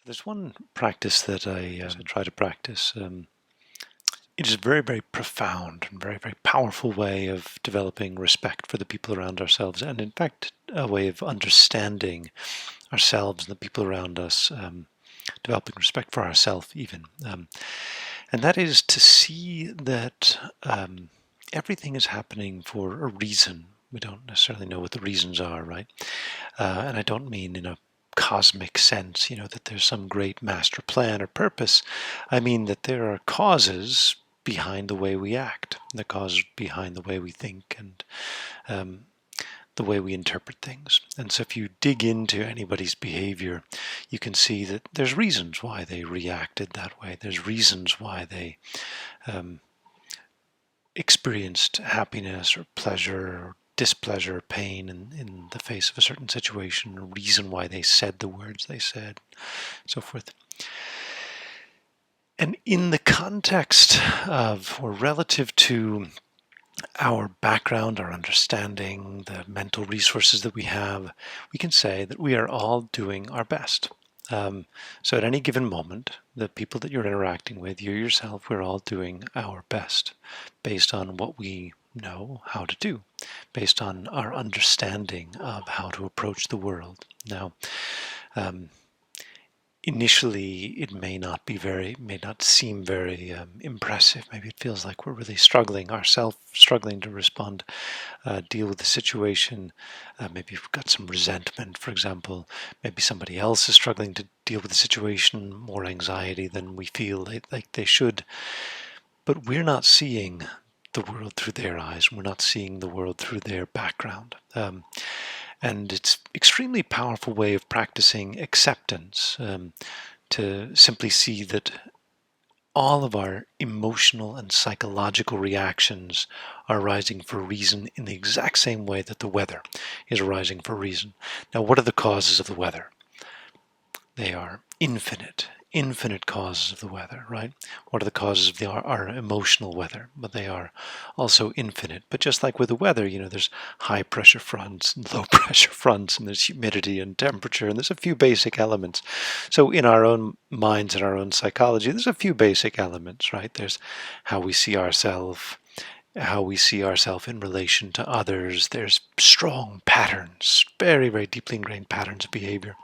There's one practice that I try to practice. It is a very, very profound and very, very powerful way of developing respect for the people around ourselves, and in fact, a way of understanding ourselves and the people around us, developing respect for ourselves even. And that is to see that everything is happening for a reason. We don't necessarily know what the reasons are, right? And I don't mean in a cosmic sense, that there's some great master plan or purpose. I mean that there are causes behind the way we act, the causes behind the way we think, and the way we interpret things. And so if you dig into anybody's behavior, you can see that there's reasons why they reacted that way. There's reasons why they experienced happiness or pleasure or displeasure, pain in the face of a certain situation, a reason why they said the words they said, so forth. And in the context of, or relative to, our background, our understanding, the mental resources that we have, we can say that we are all doing our best. So at any given moment, the people that you're interacting with, you yourself, we're all doing our best based on what we know how to do, based on our understanding of how to approach the world. Now, initially, it may not seem very impressive. Maybe it feels like we're really struggling ourselves, struggling to respond, deal with the situation. Maybe you've got some resentment, for example. Maybe somebody else is struggling to deal with the situation, more anxiety than we feel like they should. But we're not seeing the world through their eyes. We're not seeing the world through their background. And it's extremely powerful way of practicing acceptance, to simply see that all of our emotional and psychological reactions are arising for a reason in the exact same way that the weather is arising for a reason. Now, what are the causes of the weather? They are infinite causes of the weather, right? What are the causes of our emotional weather? But they are also infinite. But just like with the weather, there's high pressure fronts and low pressure fronts, and there's humidity and temperature, and there's a few basic elements. So in our own minds and our own psychology, there's a few basic elements, right? There's how we see ourselves, in relation to others. There's strong patterns, very, very deeply ingrained patterns of behavior.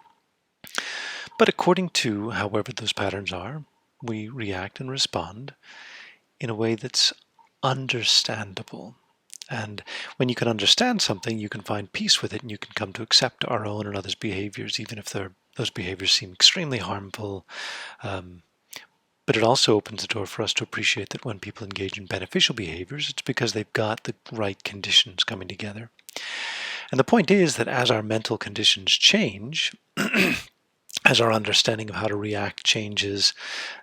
But according to however those patterns are, we react and respond in a way that's understandable. And when you can understand something, you can find peace with it, and you can come to accept our own and others' behaviors, even if those behaviors seem extremely harmful. But it also opens the door for us to appreciate that when people engage in beneficial behaviors, it's because they've got the right conditions coming together. And the point is that as our mental conditions change, as our understanding of how to react changes,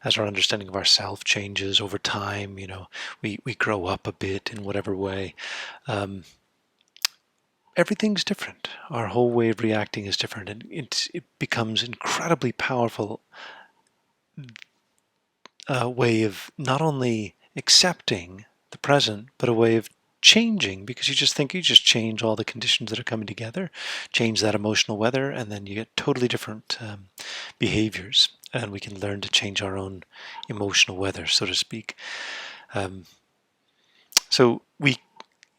as our understanding of ourself changes over time, we grow up a bit in whatever way, everything's different. Our whole way of reacting is different, and it becomes incredibly powerful way of not only accepting the present, but a way of changing, because you just change all the conditions that are coming together, change that emotional weather, and then you get totally different behaviors, and we can learn to change our own emotional weather, so to speak. So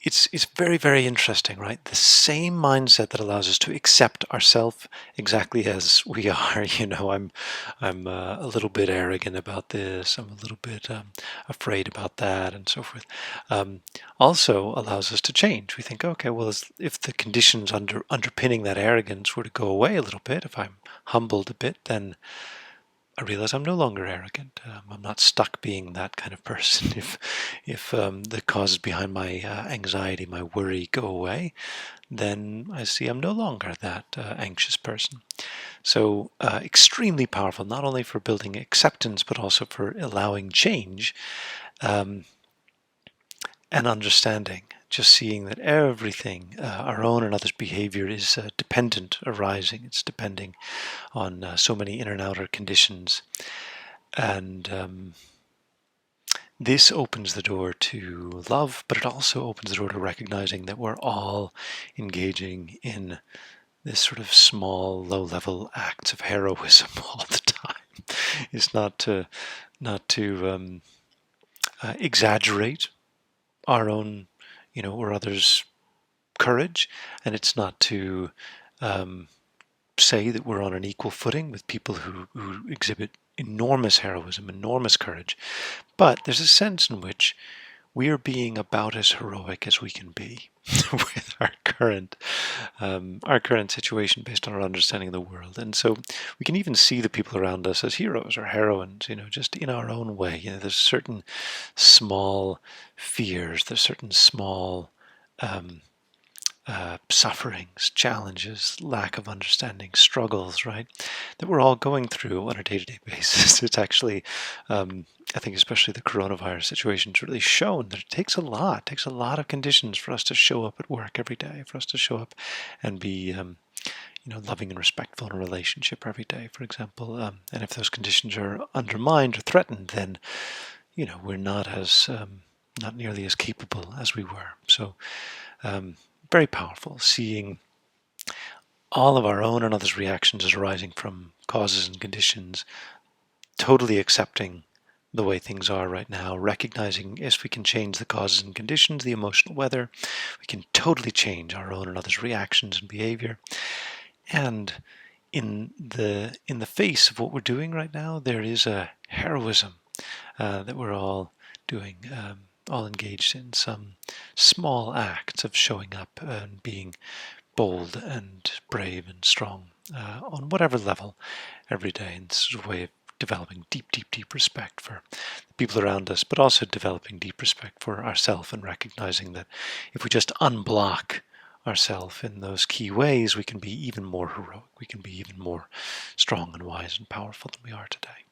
it's very, very interesting, right? The same mindset that allows us to accept ourselves exactly as we are. I'm a little bit arrogant about this. I'm a little bit afraid about that, and so forth. Also allows us to change. We think, okay, well, if the conditions underpinning that arrogance were to go away a little bit, if I'm humbled a bit, then I realize I'm no longer arrogant. I'm not stuck being that kind of person. If the causes behind my anxiety, my worry go away, then I see I'm no longer that anxious person. So extremely powerful, not only for building acceptance, but also for allowing change and understanding. Just seeing that everything, our own and others' behavior, is dependent arising. It's depending on so many inner and outer conditions. And this opens the door to love, but it also opens the door to recognizing that we're all engaging in this sort of small, low-level acts of heroism all the time. is not to exaggerate our own, or others' courage, and it's not to say that we're on an equal footing with people who exhibit enormous heroism, enormous courage. But there's a sense in which we are being about as heroic as we can be with our current situation based on our understanding of the world. And so we can even see the people around us as heroes or heroines, just in our own way. There's certain small fears, there's certain small sufferings, challenges, lack of understanding, struggles, right, that we're all going through on a day-to-day basis. It's actually, I think especially the coronavirus situation has really shown that it takes a lot of conditions for us to show up at work every day, for us to show up and be loving and respectful in a relationship every day, for example. And if those conditions are undermined or threatened, then we're not nearly as capable as we were. So very powerful, seeing all of our own and others' reactions as arising from causes and conditions, totally accepting the way things are right now, recognizing if we can change the causes and conditions, the emotional weather, we can totally change our own and others' reactions and behavior. And in the face of what we're doing right now, there is a heroism that we're all doing, all engaged in some small acts of showing up and being bold and brave and strong on whatever level every day. And this is a way of developing deep respect for the people around us, but also developing deep respect for ourselves and recognizing that if we just unblock ourselves in those key ways, we can be even more heroic. We can be even more strong and wise and powerful than we are today.